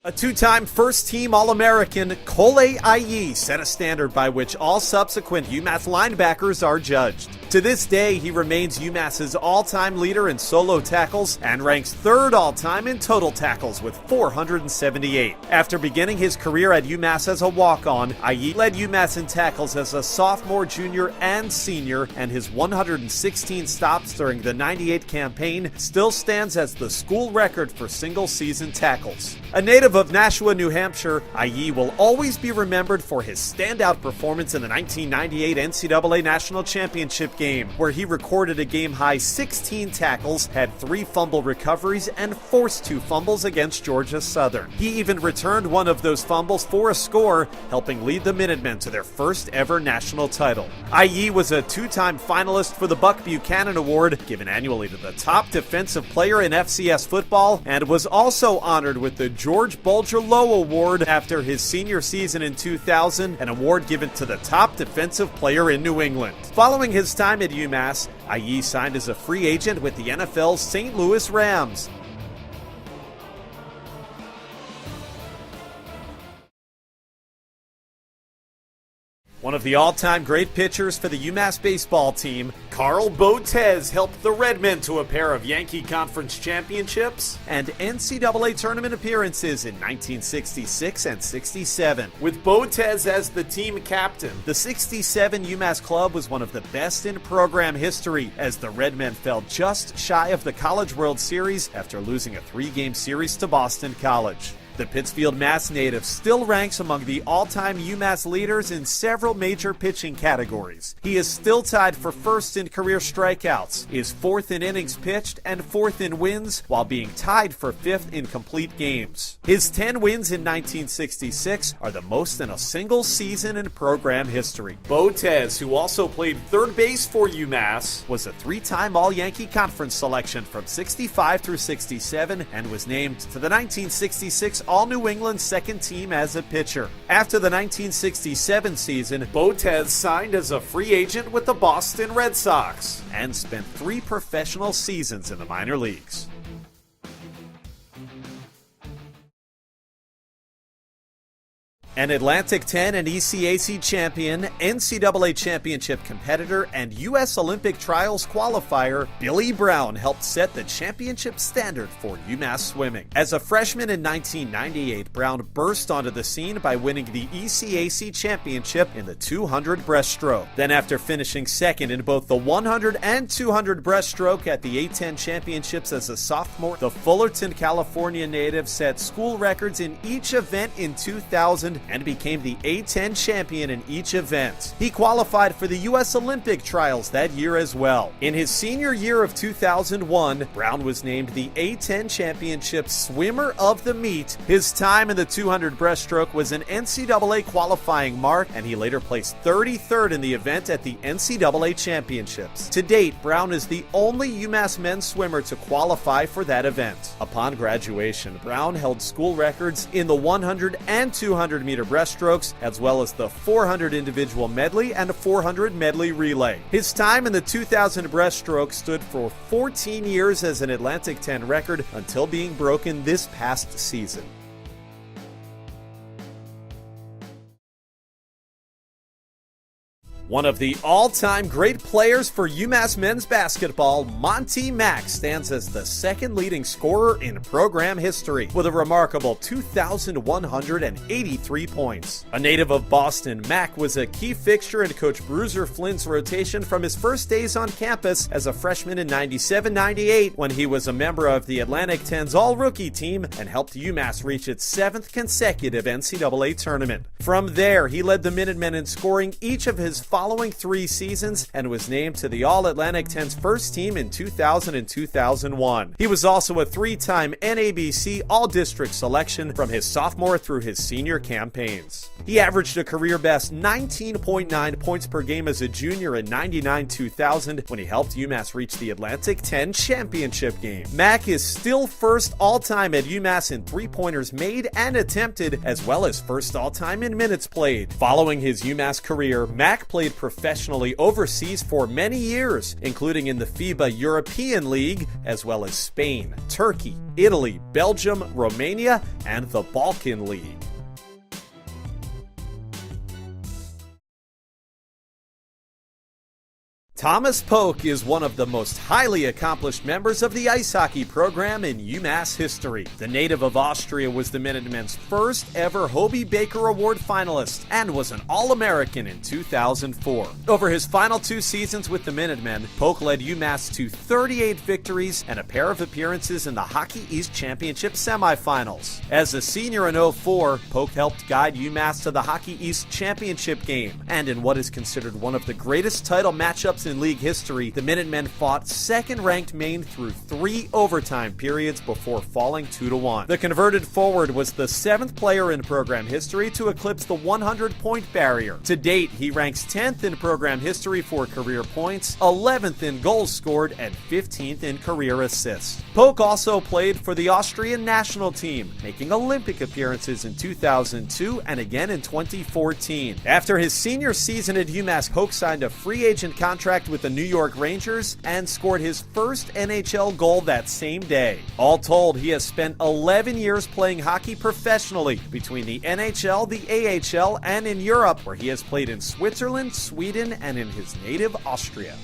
A two-time first-team All-American, Cole Ayi set a standard by which all subsequent UMass linebackers are judged. To this day, he remains UMass's all-time leader in solo tackles and ranks third all-time in total tackles with 478. After beginning his career at UMass as a walk-on, Ayi led UMass in tackles as a sophomore, junior, and senior, and his 116 stops during the '98 campaign still stands as the school record for single-season tackles. A native of Nashua, New Hampshire, Ayi will always be remembered for his standout performance in the 1998 NCAA National Championship game, where he recorded a game-high 16 tackles, had 3 fumble recoveries, and forced 2 fumbles against Georgia Southern. He even returned one of those fumbles for a score, helping lead the Minutemen to their first ever national title. Ayi was a 2-time finalist for the Buck Buchanan Award, given annually to the top defensive player in FCS football, and was also honored with the George Bulger Lowe Award after his senior season in 2000, an award given to the top defensive player in New England. Following his time at UMass, Ayi signed as a free agent with the NFL's St. Louis Rams. One of the all-time great pitchers for the UMass baseball team, Carl Botez helped the Redmen to a pair of Yankee Conference championships and NCAA tournament appearances in 1966 and 67. With Botez as the team captain, the '67 UMass club was one of the best in program history, as the Redmen fell just shy of the College World Series after losing a 3-game series to Boston College. The Pittsfield, Mass. native still ranks among the all-time UMass leaders in several major pitching categories. He is still tied for first in career strikeouts, is 4th in innings pitched, and 4th in wins, while being tied for 5th in complete games. His 10 wins in 1966 are the most in a single season in program history. Botez, who also played third base for UMass, was a 3-time All-Yankee Conference selection from 65 through 67 and was named to the 1966 All-New England second team as a pitcher. After the 1967 season, Botez signed as a free agent with the Boston Red Sox and spent 3 professional seasons in the minor leagues. An Atlantic 10 and ECAC champion, NCAA championship competitor, and U.S. Olympic trials qualifier, Billy Brown helped set the championship standard for UMass swimming. As a freshman in 1998, Brown burst onto the scene by winning the ECAC championship in the 200 breaststroke. Then, after finishing second in both the 100 and 200 breaststroke at the A10 championships as a sophomore, the Fullerton, California native set school records in each event in 2000 and became the A10 champion in each event. He qualified for the U.S. Olympic trials that year as well. In his senior year of 2001, Brown was named the A10 championship swimmer of the meet. His time in the 200 breaststroke was an NCAA qualifying mark, and he later placed 33rd in the event at the NCAA championships. To date, Brown is the only UMass men's swimmer to qualify for that event. Upon graduation, Brown held school records in the 100 and 200 meter breaststrokes, as well as the 400 individual medley and 400 medley relay. His time in the 2000 breaststroke stood for 14 years as an Atlantic 10 record until being broken this past season. One of the all-time great players for UMass men's basketball, Monty Mack, stands as the second leading scorer in program history with a remarkable 2,183 points. A native of Boston, Mack was a key fixture in Coach Bruiser Flynn's rotation from his first days on campus as a freshman in 97-98, when he was a member of the Atlantic 10's all-rookie team and helped UMass reach its 7th consecutive NCAA tournament. From there, he led the Minutemen in scoring each of his following 3 seasons and was named to the All-Atlantic 10's first team in 2000 and 2001. He was also a 3-time NABC All-District selection from his sophomore through his senior campaigns. He averaged a career-best 19.9 points per game as a junior in 99-2000 when he helped UMass reach the Atlantic 10 championship game. Mack is still first all-time at UMass in 3-pointers made and attempted, as well as first all-time in minutes played. Following his UMass career, Mack played played professionally overseas for many years, including in the FIBA European League, as well as Spain, Turkey, Italy, Belgium, Romania, and the Balkan League. Thomas Polk is one of the most highly accomplished members of the ice hockey program in UMass history. The native of Austria was the Minutemen's first ever Hobey Baker Award finalist and was an All-American in 2004. Over his final 2 seasons with the Minutemen, Polk led UMass to 38 victories and a pair of appearances in the Hockey East Championship semifinals. As a senior in 2004, Polk helped guide UMass to the Hockey East Championship game, and in what is considered one of the greatest title matchups in league history, the Minutemen fought second-ranked Maine through 3 overtime periods before falling 2-1. The converted forward was the 7th player in program history to eclipse the 100-point barrier. To date, he ranks 10th in program history for career points, 11th in goals scored, and 15th in career assists. Polk also played for the Austrian national team, making Olympic appearances in 2002 and again in 2014. After his senior season at UMass, Polk signed a free agent contract with the New York Rangers and scored his first NHL goal that same day. All told, he has spent 11 years playing hockey professionally between the NHL, the AHL, and in Europe, where he has played in Switzerland, Sweden, and in his native Austria.